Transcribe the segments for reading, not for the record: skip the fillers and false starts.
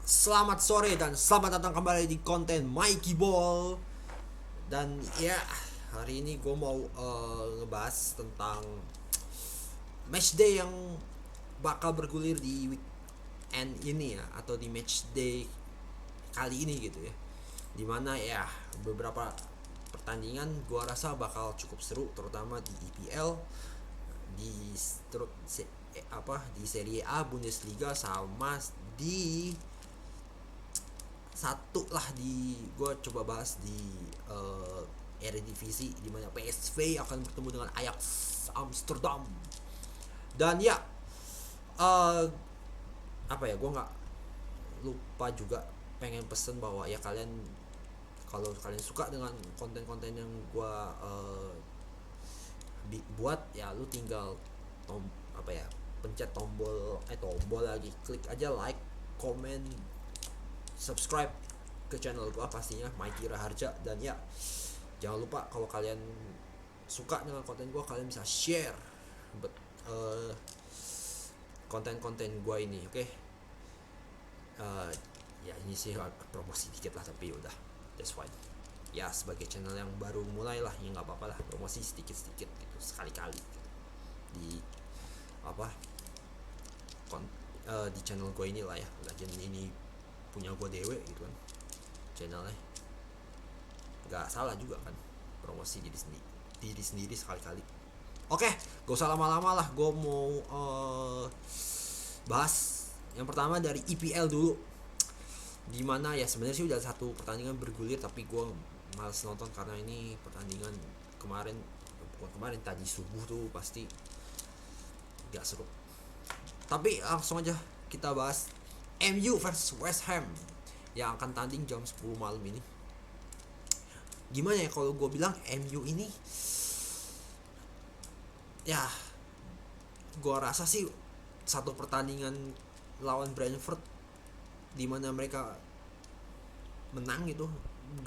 Selamat sore dan selamat datang kembali di konten Mikey Ball. Dan ya, hari ini gue mau ngebahas tentang match day yang bakal bergulir di weekend ini ya, atau di match day kali ini gitu ya. Dimana ya beberapa pertandingan gue rasa bakal cukup seru, terutama di EPL, di di Serie A, Bundesliga, sama di satu lah di gue coba bahas di Eredivisie, di mana PSV akan bertemu dengan Ajax Amsterdam. Dan ya, uh, apa ya, gue nggak lupa juga pengen pesen bahwa ya kalian, kalau kalian suka dengan konten-konten yang gue buat, ya lu tinggal apa ya, pencet tombol lagi, klik aja like, comment, subscribe ke channel gua pastinya, Mikey Raharja. Dan ya, jangan lupa kalau kalian suka dengan konten gua, kalian bisa share uh, konten-konten gua ini, oke? Okay? Ya ini sih promosi dikit lah, tapi udah, that's fine. Ya sebagai channel yang baru mulai lah, ya nggak apa-apa lah, promosi sedikit-sedikit gitu, sekali-kali gitu. Di apa di channel gue ini lah ya, Legend ini punya gue dewe gitu kan channelnya, nggak salah juga kan promosi diri sendiri sekali-kali. Oke, gak usah lama-lama lah, gue mau bahas yang pertama dari EPL dulu. Dimana ya sebenarnya sih udah satu pertandingan bergulir, tapi gue males nonton karena ini pertandingan kemarin, bukan kemarin, tadi subuh tuh pasti gak seru. Tapi langsung aja kita bahas MU versus West Ham yang akan tanding jam 10 malam ini. Gimana ya kalau gue bilang MU ini, ya gue rasa sih satu pertandingan lawan Brentford di mana mereka menang gitu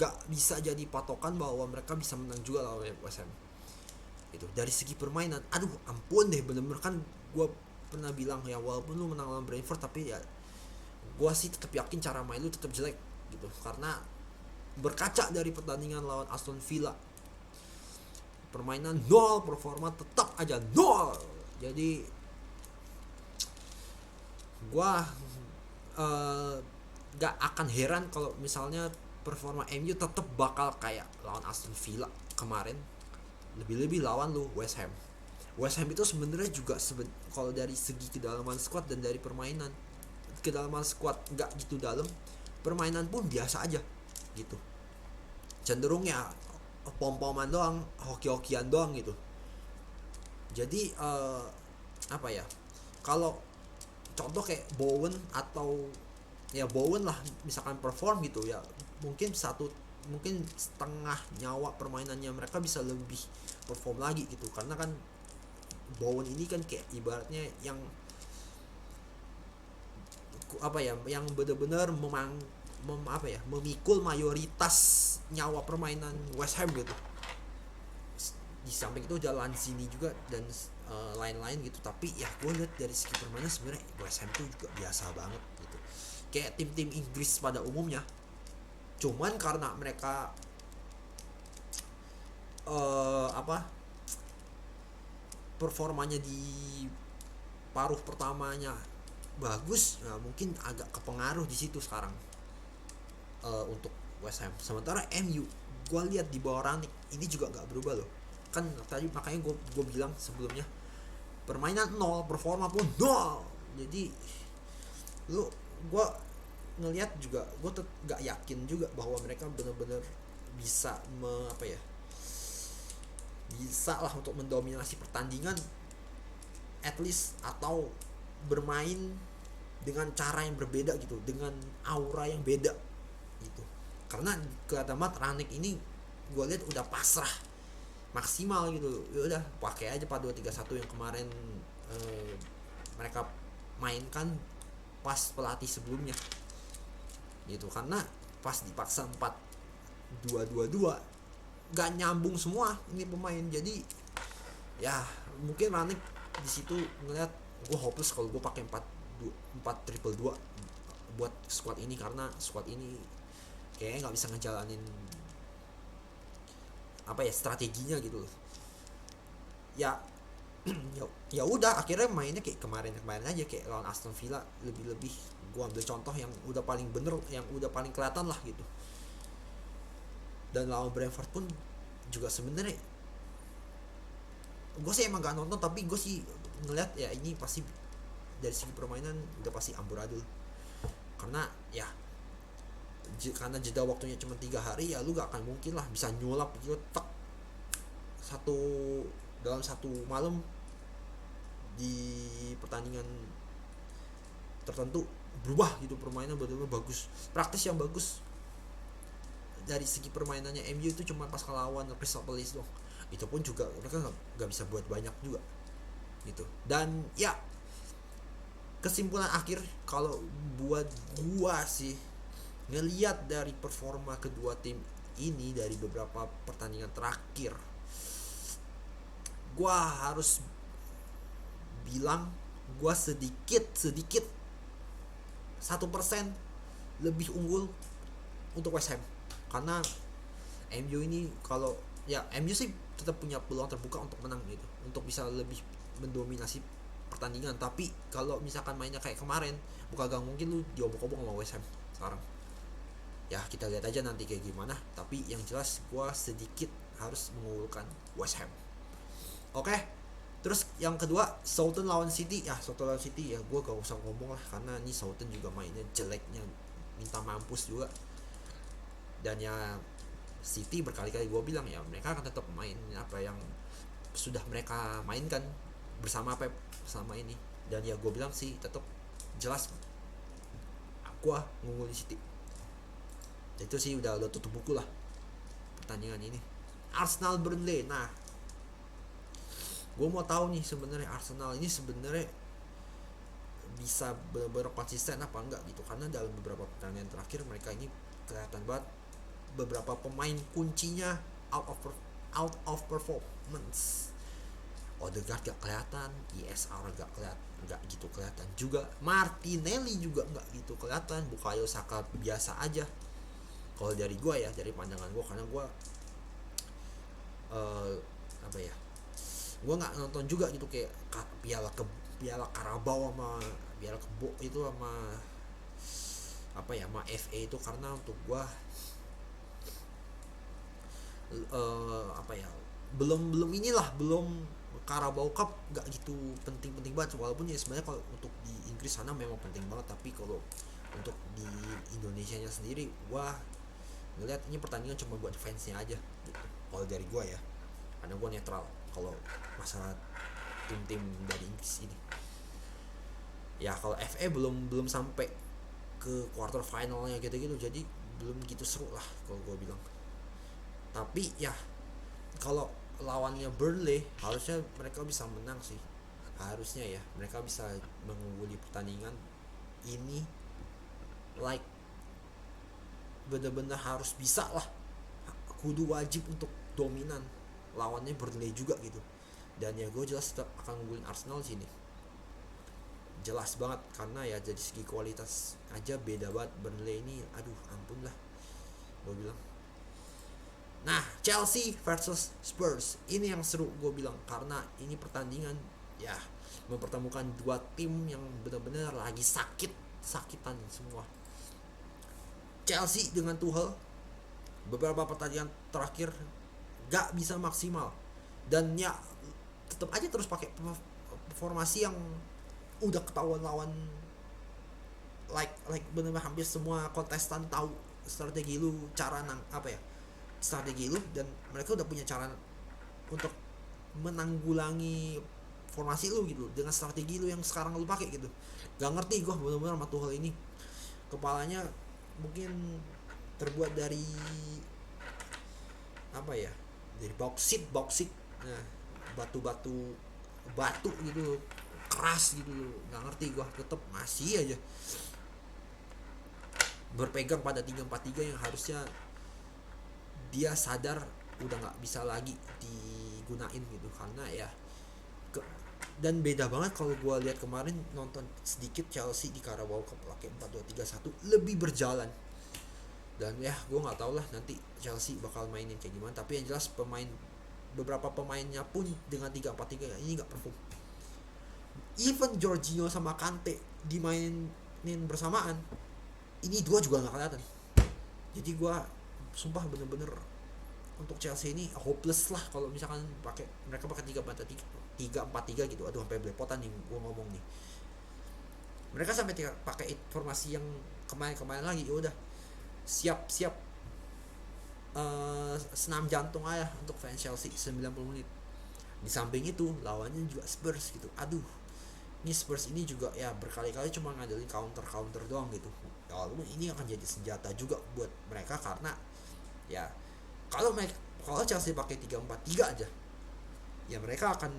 gak bisa jadi patokan bahwa mereka bisa menang juga lawan West Ham. Itu dari segi permainan, aduh ampun deh, bener-bener kan gue pernah bilang ya, walaupun lu menang lawan Brentford, tapi ya gue sih tetap yakin cara main lu tetap jelek gitu. Karena berkaca dari pertandingan lawan Aston Villa, permainan nol, performa tetap aja nol. Jadi gue uh, gak akan heran kalau misalnya performa MU tetap bakal kayak lawan Aston Villa kemarin, lebih-lebih lawan lu West Ham. West Ham itu sebenarnya juga kalau dari segi kedalaman squad dan dari permainan, kedalaman squad nggak gitu dalam, permainan pun biasa aja gitu, cenderung ya pom-poman doang, hoki-hokian doang gitu. Jadi apa ya, kalau contoh kayak Bowen, atau ya Bowen lah misalkan perform gitu ya, mungkin setengah nyawa permainannya mereka bisa lebih perform lagi gitu. Karena kan Bowen ini kan kayak ibaratnya yang apa ya, yang benar-benar memikul mayoritas nyawa permainan West Ham gitu. Di samping itu jalan sini juga dan lain-lain gitu. Tapi ya gue lihat dari segi permainan sebenarnya West Ham tuh juga biasa banget gitu, kayak tim-tim Inggris pada umumnya. Cuman karena mereka apa, performanya di paruh pertamanya bagus, nah mungkin agak kepengaruh di situ sekarang untuk West Ham. Sementara MU, gue lihat di bawah Rangnick ini juga gak berubah loh. Kan tadi makanya gue bilang sebelumnya, permainan nol, performa pun nol. Jadi gue ngelihat juga, gue gak yakin juga bahwa mereka benar-benar bisa bisa lah untuk mendominasi pertandingan at least, atau bermain dengan cara yang berbeda gitu, dengan aura yang beda gitu. Karena kelihatan banget Rangnick ini, gue lihat udah pasrah maksimal gitu. Ya udah, pakai aja 4-2-3-1 yang kemarin mereka mainkan pas pelatih sebelumnya gitu. Karena pas dipaksa 4-2-2-2 gak nyambung semua ini pemain. Jadi ya mungkin Rangnick di situ ngeliat gue hopeless kalau gue pakai 4 triple 2 buat squad ini, karena squad ini kayaknya nggak bisa ngejalanin apa ya strateginya gitu loh. Ya ya udah akhirnya mainnya kayak kemarin aja, kayak lawan Aston Villa lebih gua ambil contoh yang udah paling bener, yang udah paling kelihatan lah gitu. Dan lawan Brentford pun juga sebenarnya gue sih emang gak nonton, tapi gue sih ngeliat ya ini pasti dari segi permainan udah pasti amburadul, karena ya karena jeda waktunya cuma 3 hari, ya lu gak akan mungkin lah bisa nyulap gitu tek satu dalam satu malam di pertandingan tertentu berubah gitu permainan benar-benar bagus, praktis yang bagus. Dari segi permainannya MU itu cuma pas ngelawan Crystal Palace doang, itu pun juga mereka nggak bisa buat banyak juga gitu. Dan ya kesimpulan akhir kalau buat gua sih, ngelihat dari performa kedua tim ini dari beberapa pertandingan terakhir, gua harus bilang gua sedikit 1% lebih unggul untuk West Ham. Karena MU ini kalau ya MU sih tetap punya peluang terbuka untuk menang gitu, untuk bisa lebih mendominasi pertandingan. Tapi kalau misalkan mainnya kayak kemarin, bukan gak mungkin lu diobok-obok sama West Ham sekarang. Ya kita lihat aja nanti kayak gimana. Tapi yang jelas gue sedikit harus mengunggulkan West Ham. Oke. Terus yang kedua, Southampton lawan City. Ya Southampton lawan City ya gue gak usah ngomong lah, karena ini Southampton juga mainnya jeleknya minta mampus juga. Dan ya City berkali-kali gue bilang ya mereka akan tetap main apa yang sudah mereka mainkan bersama Pep sama ini. Dan ya gue bilang sih tetap jelas gue ngunggulin City. Itu sih udah tutup buku lah pertandingan ini. Arsenal Burnley. Nah, gue mau tahu nih sebenarnya Arsenal ini sebenarnya bisa benar-benar konsisten apa enggak gitu, karena dalam beberapa pertandingan terakhir mereka ini kelihatan banget beberapa pemain kuncinya out of performance. Odegaard gak kelihatan, ESR gak gitu kelihatan juga, Martinelli juga gak gitu kelihatan, Bukayo Saka biasa aja. Kalau dari gue ya, dari pandangan gue, karena gue apa ya, gue nggak nonton juga gitu kayak piala Carabao sama piala Kebo itu sama apa ya sama FA itu, karena untuk gue apa ya belum inilah belum Carabao Cup nggak gitu penting banget, walaupun ya sebenarnya kalau untuk di Inggris sana memang penting banget, tapi kalau untuk di Indonesia nya sendiri gua ngeliat ini pertandingan cuma buat fansnya aja gitu. Kalau dari gua ya, karena gua netral kalau masalah tim-tim dari Inggris ini. Ya kalau FA belum sampai ke quarter finalnya gitu-gitu, jadi belum gitu seru lah kalau gua bilang. Tapi ya kalau lawannya Burnley harusnya mereka bisa menang sih, harusnya ya mereka bisa mengungguli pertandingan ini, like bener-bener harus bisa lah, kudu wajib untuk dominan lawannya Burnley juga gitu. Dan ya gue jelas tetap akan ngunggulin Arsenal sini, jelas banget, karena ya dari segi kualitas aja beda banget Burnley ini, aduh ampun lah gue bilang. Nah, Chelsea versus Spurs ini yang seru gue bilang, karena ini pertandingan ya mempertemukan dua tim yang benar-benar lagi sakitan semua. Chelsea dengan Tuchel beberapa pertandingan terakhir gak bisa maksimal, dan ya tetap aja terus pakai formasi yang udah ketahuan lawan, like benar-benar hampir semua kontestan tahu strategi lu, cara apa ya strategi lu, dan mereka udah punya cara untuk menanggulangi formasi lu gitu dengan strategi lu yang sekarang lu pakai gitu. Gak ngerti gue benar-benar sama Tuchel ini, kepalanya mungkin terbuat dari apa ya, dari bauksit, nah batu gitu keras gitu, nggak ngerti gue, tetap masih aja berpegang pada 3-4-3 yang harusnya dia sadar udah nggak bisa lagi digunain gitu, karena ya Dan beda banget kalau gue lihat kemarin nonton sedikit Chelsea di Carabao Cup pakai 4-2-3-1 lebih berjalan. Dan ya gue nggak tahu lah nanti Chelsea bakal mainin kayak gimana, tapi yang jelas beberapa pemainnya pun dengan 3-4-3 ini nggak perform. Even Jorginho sama Kante dimainin bersamaan, ini dua juga nggak kelihatan. Jadi gue sumpah bener-bener untuk Chelsea ini hopeless lah kalau misalkan mereka pakai 3-4-3 gitu. Aduh sampai belepotan nih gue ngomong nih. Mereka sampai pakai formasi yang kemarin lagi, ya udah siap senam jantung aja untuk fans Chelsea 90 menit. Di samping itu lawannya juga Spurs gitu. Aduh, ini Spurs ini juga ya berkali-kali cuma ngandelin counter doang gitu. Ya walaupun ini akan jadi senjata juga buat mereka karena ya kalau Chelsea pakai 3-4-3 aja, ya mereka akan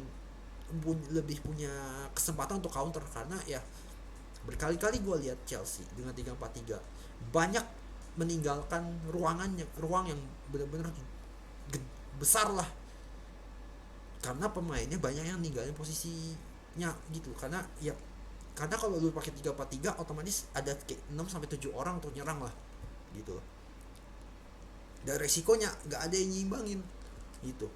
lebih punya kesempatan untuk counter karena ya berkali-kali gue lihat Chelsea dengan 3-4-3 banyak meninggalkan ruang yang benar-benar besar lah karena pemainnya banyak yang ninggalin posisinya gitu. Karena kalau lu pakai 3-4-3 otomatis ada kayak 6 sampai 7 orang untuk nyerang lah gitu. Dan resikonya nggak ada yang nyimbangin gitu.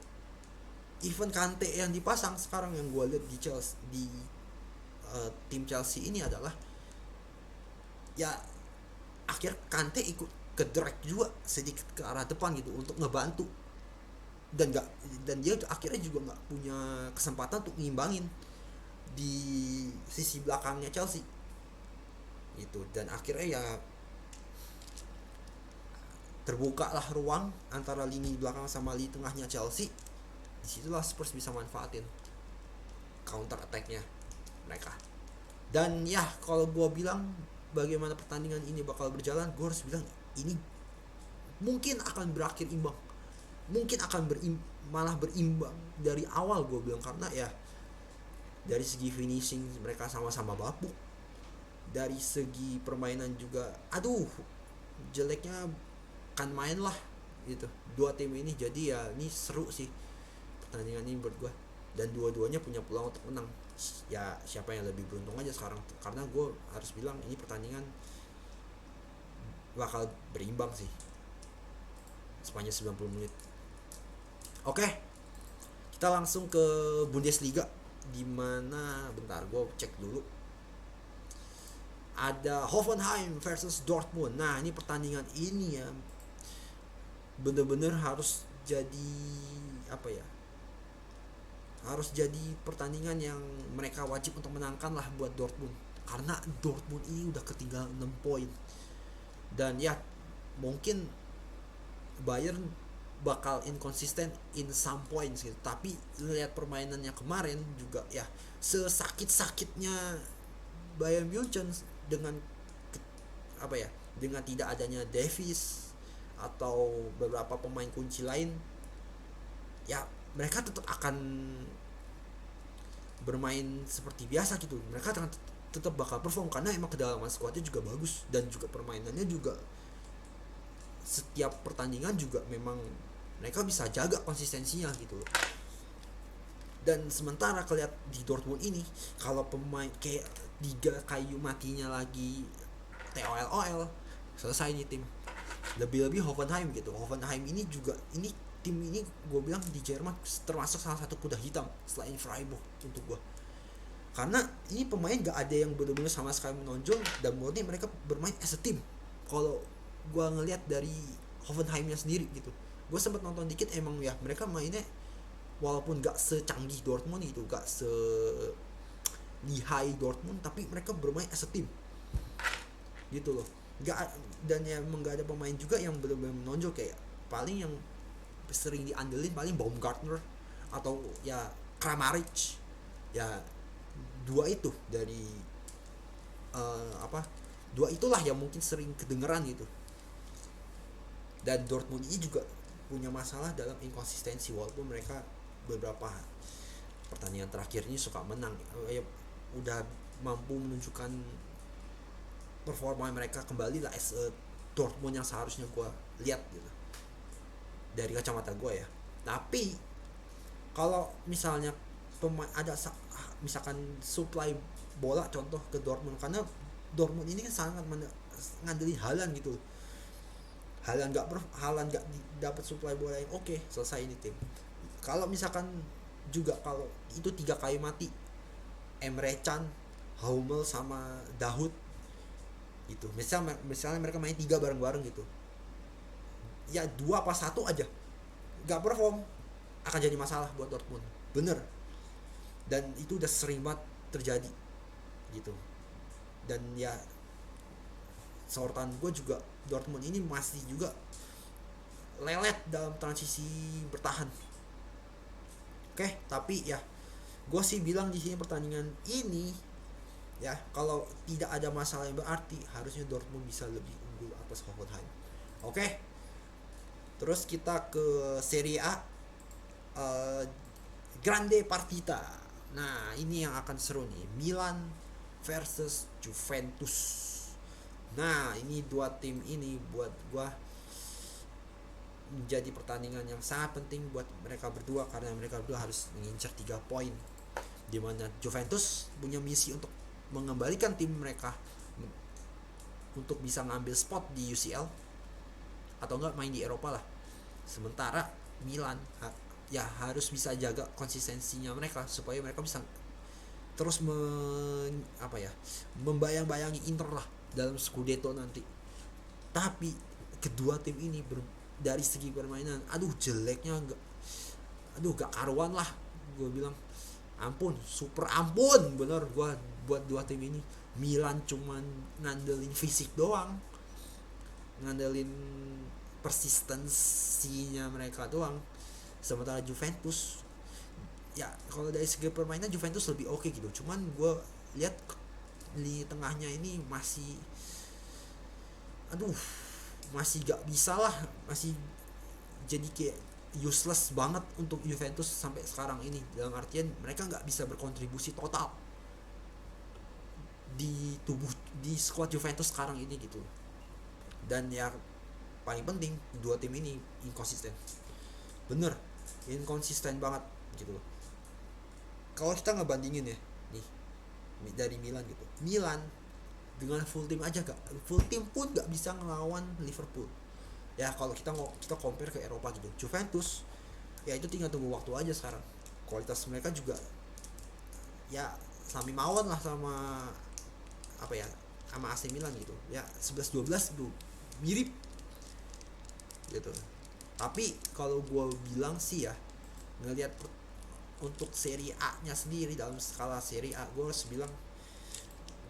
Even Kante yang dipasang sekarang yang gue lihat di Chelsea di tim Chelsea ini adalah ya akhir Kante ikut ke drag juga sedikit ke arah depan gitu untuk ngebantu, dan dia akhirnya juga nggak punya kesempatan untuk ngimbangin di sisi belakangnya Chelsea gitu. Dan akhirnya ya terbuka lah ruang antara lini belakang sama lini tengahnya Chelsea. Disitulah Spurs bisa manfaatin counter attack-nya mereka. Dan ya kalau gue bilang bagaimana pertandingan ini bakal berjalan, gue harus bilang ini mungkin akan berakhir imbang, mungkin akan malah berimbang dari awal gue bilang. Karena ya dari segi finishing mereka sama-sama bapuk, dari segi permainan juga aduh jeleknya kan main lah gitu dua tim ini. Jadi ya ini seru sih pertandingan ini buat gue, dan dua-duanya punya peluang untuk menang. Ya siapa yang lebih beruntung aja sekarang, karena gue harus bilang ini pertandingan bakal berimbang sih sepanjang 90 menit. Oke, kita langsung ke Bundesliga, dimana bentar gue cek dulu ada Hoffenheim versus Dortmund. Nah ini pertandingan ini ya bener-bener harus jadi apa ya, harus jadi pertandingan yang mereka wajib untuk menangkan lah buat Dortmund, karena Dortmund ini udah ketinggalan 6 poin. Dan ya mungkin Bayern bakal inconsistent in some points gitu, tapi lihat permainannya kemarin juga ya sesakit-sakitnya Bayern Munchen dengan apa ya, dengan tidak adanya Davies atau beberapa pemain kunci lain, ya mereka tetap akan bermain seperti biasa gitu. Mereka tetap bakal perform karena emang kedalaman skuadnya juga bagus, dan juga permainannya juga setiap pertandingan juga memang mereka bisa jaga konsistensinya gitu loh. Dan sementara kelihat di Dortmund ini kalau pemain kayak tiga kayu matinya lagi TOL selesai nih tim. Lebih-lebih Hoffenheim gitu. Hoffenheim ini juga tim ini gue bilang di Jerman termasuk salah satu kuda hitam selain Freiburg untuk gue, karena ini pemain gak ada yang benar-benar sama sekali menonjol dan murni mereka bermain as a team. Kalau gue ngelihat dari Hoffenheimnya sendiri gitu, gue sempat nonton dikit, emang ya mereka mainnya walaupun gak secanggih Dortmund gitu, gak se lihai Dortmund, tapi mereka bermain as a team gitu loh. Dan ya emang gak ada pemain juga yang benar-benar menonjol, kayak paling yang sering diandelin paling Baumgartner atau ya Kramaric, ya dua itu dari dua itulah yang mungkin sering kedengeran gitu. Dan Dortmund ini juga punya masalah dalam inkonsistensi, walaupun mereka beberapa pertandingan terakhir ini suka menang, udah mampu menunjukkan performa mereka kembali lah as a Dortmund yang seharusnya gue lihat gitu dari kacamata gue ya. Tapi kalau misalnya misalkan supply bola contoh ke Dortmund, karena Dortmund ini kan sangat ngandelin Haaland gitu. Haaland nggak dapat supply bola yang oke, selesai ini tim. Kalau misalkan juga kalau itu 3 kali mati, Emre Can, Hummel sama Dahoud gitu. Misalnya mereka main 3 bareng-bareng gitu. Ya 2 pas 1 aja nggak perform, akan jadi masalah buat Dortmund. Bener. Dan itu udah sering banget terjadi gitu. Dan ya sorotan gue juga Dortmund ini masih juga lelet dalam transisi bertahan. Oke, tapi ya gue sih bilang di sini pertandingan ini ya kalau tidak ada masalah yang berarti harusnya Dortmund bisa lebih unggul atas Hoffenheim. Oke, terus kita ke Serie A, Grande Partita. Nah ini yang akan seru nih, Milan versus Juventus. Nah ini 2 tim ini buat gue menjadi pertandingan yang sangat penting buat mereka berdua, karena mereka berdua harus mengincar 3 poin, dimana Juventus punya misi untuk mengembalikan tim mereka untuk bisa ngambil spot di UCL atau enggak main di Eropa lah. Sementara Milan ya harus bisa jaga konsistensinya mereka supaya mereka bisa terus membayang-bayangi Inter lah dalam Scudetto nanti. Tapi kedua tim ini dari segi permainan jeleknya gak karuan lah, gue bilang super ampun bener gue buat 2 tim ini. Milan cuman ngandelin fisik doang, ngandelin persistensinya mereka doang, sementara Juventus ya kalau dari segi permainan Juventus lebih oke gitu. Cuman gue lihat di tengahnya ini masih gak bisa lah, masih jadi kayak useless banget untuk Juventus sampai sekarang ini, dalam artian mereka gak bisa berkontribusi total di squad Juventus sekarang ini gitu. Dan ya paling penting 2 tim ini inkonsisten, bener inkonsisten banget gitu. Kalau kita ngebandingin ya nih dari Milan gitu, Milan dengan full tim pun gak bisa ngelawan Liverpool ya kalau kita compare ke Eropa gitu. Juventus ya itu tinggal tunggu waktu aja sekarang, kualitas mereka juga ya sami mawon lah sama AC Milan gitu ya, 11-12 itu mirip gitu. Tapi kalau gue bilang sih ya, ngelihat untuk Serie A nya sendiri, dalam skala Serie A gue harus bilang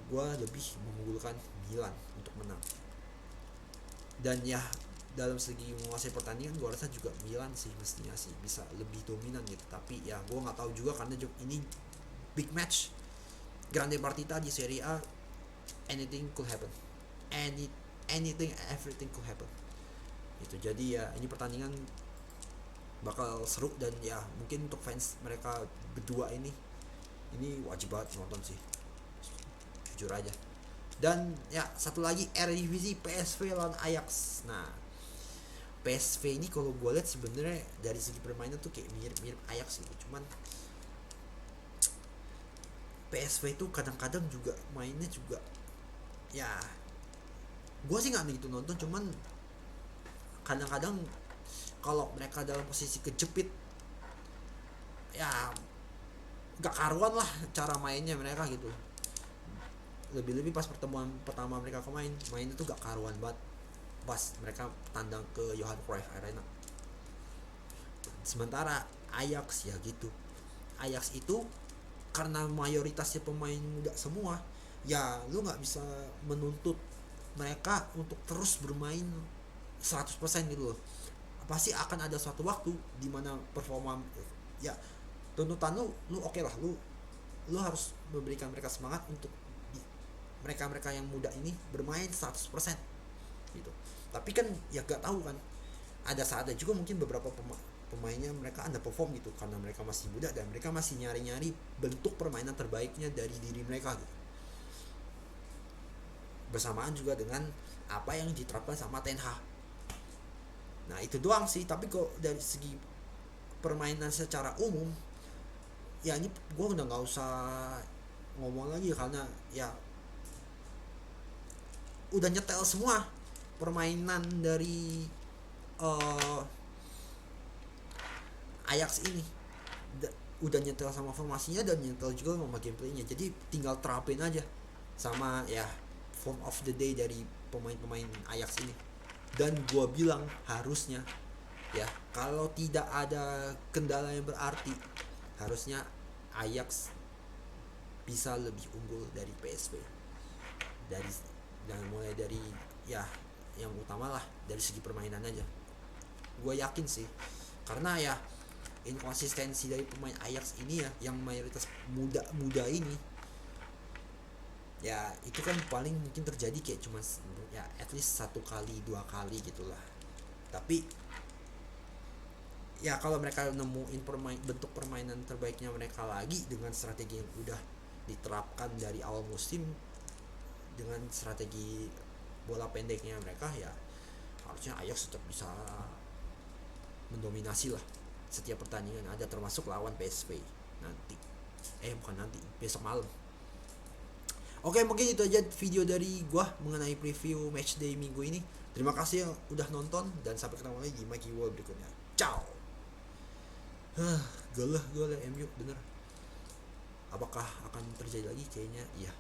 gue lebih mengunggulkan Milan untuk menang. Dan ya dalam segi menguasai pertandingan gue rasa juga Milan sih mestinya sih bisa lebih dominan gitu. Tapi ya gue nggak tahu juga karena ini big match, Grande Partita di Serie A, anything could happen, everything could happen itu. Jadi ya ini pertandingan bakal seru, dan ya mungkin untuk fans mereka berdua ini wajib banget nonton sih, jujur aja. Dan ya satu lagi Eredivisie, PSV lawan Ajax. Nah PSV ini kalau gue lihat sebenarnya dari segi permainan tuh kayak mirip Ajax gitu, cuman PSV itu kadang-kadang juga mainnya juga ya gue sih nggak begitu nonton, cuman kadang-kadang kalau mereka dalam posisi kejepit ya gak karuan lah cara mainnya mereka gitu. Lebih-lebih pas pertemuan pertama mereka main itu gak karuan banget pas mereka tandang ke Johan Cruyff Arena. Sementara Ajax ya gitu, Ajax itu karena mayoritasnya pemain muda semua, ya lu gak bisa menuntut mereka untuk terus bermain 100% gitu loh. Pasti akan ada suatu waktu di mana performa ya tuntutan lu oke lah, lu harus memberikan mereka semangat untuk mereka yang muda ini bermain 100% gitu. Tapi kan ya gak tahu kan, ada saatnya juga mungkin beberapa pemainnya mereka underperform gitu karena mereka masih muda dan mereka masih nyari-nyari bentuk permainan terbaiknya dari diri mereka gitu. Bersamaan juga dengan apa yang diterapkan sama Ten Hag. Nah itu doang sih. Tapi kok dari segi permainan secara umum ya ini gue udah nggak usah ngomong lagi karena ya udah nyetel semua permainan dari uh, Ajax ini. Udah nyetel sama formasinya dan nyetel juga sama gameplaynya, jadi tinggal terapin aja sama ya form of the day dari pemain-pemain Ajax ini. Dan gue bilang harusnya ya, kalau tidak ada kendala yang berarti, harusnya Ajax bisa lebih unggul dari PSV dari, dan mulai dari ya yang utama lah dari segi permainan aja. Gue yakin sih, karena ya inkonsistensi dari pemain Ajax ini ya, yang mayoritas muda-muda ini ya, itu kan paling mungkin terjadi kayak cuma ya at least 1 kali 2 kali gitulah. Tapi ya kalau mereka nemuin bentuk permainan terbaiknya mereka lagi dengan strategi yang udah diterapkan dari awal musim, dengan strategi bola pendeknya mereka, ya harusnya Ajax tetap bisa mendominasi lah setiap pertandingan ada, termasuk lawan PSV nanti. Bukan nanti, besok malam. Oke, mungkin itu aja video dari gua mengenai preview matchday minggu ini. Terima kasih yang udah nonton dan sampai ketemu lagi di Mikey World berikutnya. Ciao. Galah MU bener. Apakah akan terjadi lagi? Kayaknya iya.